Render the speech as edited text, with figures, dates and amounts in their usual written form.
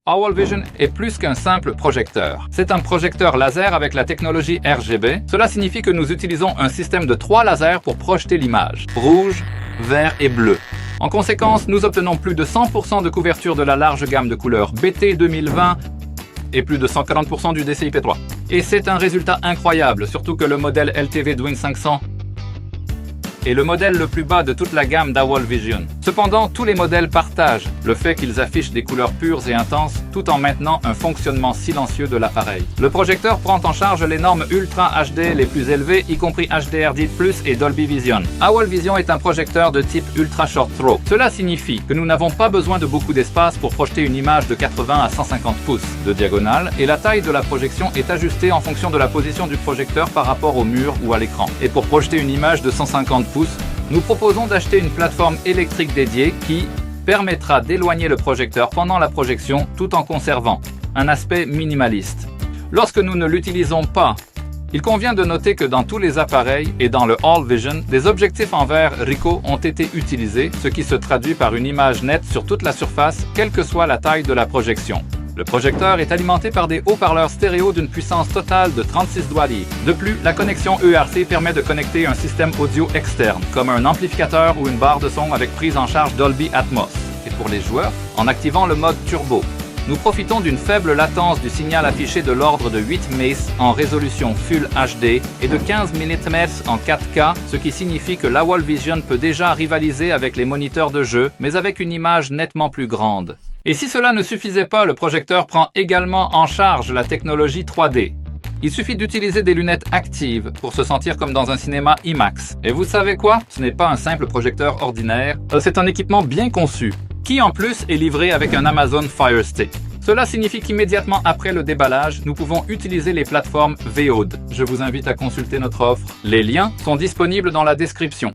AWOL Vision est plus qu'un simple projecteur. C'est un projecteur laser avec la technologie RGB. Cela signifie que nous utilisons un système de 3 lasers pour projeter l'image, rouge, vert et bleu. En conséquence, nous obtenons plus de 100% de couverture de la large gamme de couleurs BT 2020 et plus de 140% du DCI-P3. Et c'est un résultat incroyable, surtout que le modèle LTV Dwing 500 est le modèle le plus bas de toute la gamme d'AWOL Vision. Cependant, tous les modèles partagent le fait qu'ils affichent des couleurs pures et intenses tout en maintenant un fonctionnement silencieux de l'appareil. Le projecteur prend en charge les normes Ultra HD les plus élevées, y compris HDR10+, et Dolby Vision. AWOL Vision est un projecteur de type Ultra Short Throw. Cela signifie que nous n'avons pas besoin de beaucoup d'espace pour projeter une image de 80 à 150 pouces de diagonale, et la taille de la projection est ajustée en fonction de la position du projecteur par rapport au mur ou à l'écran. Et pour projeter une image de 150 pouces, nous proposons d'acheter une plateforme électrique dédiée qui permettra d'éloigner le projecteur pendant la projection tout en conservant un aspect minimaliste. Lorsque nous ne l'utilisons pas, il convient de noter que dans tous les appareils et dans le AWOL Vision, des objectifs en verre Ricoh ont été utilisés, ce qui se traduit par une image nette sur toute la surface, quelle que soit la taille de la projection. Le projecteur est alimenté par des haut-parleurs stéréo d'une puissance totale de 36 watts. De plus, la connexion ERC permet de connecter un système audio externe, comme un amplificateur ou une barre de son avec prise en charge Dolby Atmos. Et pour les joueurs, en activant le mode turbo, nous profitons d'une faible latence du signal affiché de l'ordre de 8 Ms en résolution Full HD et de 15 mm en 4K, ce qui signifie que l'AWOL Vision peut déjà rivaliser avec les moniteurs de jeu, mais avec une image nettement plus grande. Et si cela ne suffisait pas, le projecteur prend également en charge la technologie 3D. Il suffit d'utiliser des lunettes actives pour se sentir comme dans un cinéma IMAX. Et vous savez quoi? Ce n'est pas un simple projecteur ordinaire, c'est un équipement bien conçu, qui en plus est livré avec un Amazon Fire Stick. Cela signifie qu'immédiatement après le déballage, nous pouvons utiliser les plateformes VOD. Je vous invite à consulter notre offre. Les liens sont disponibles dans la description.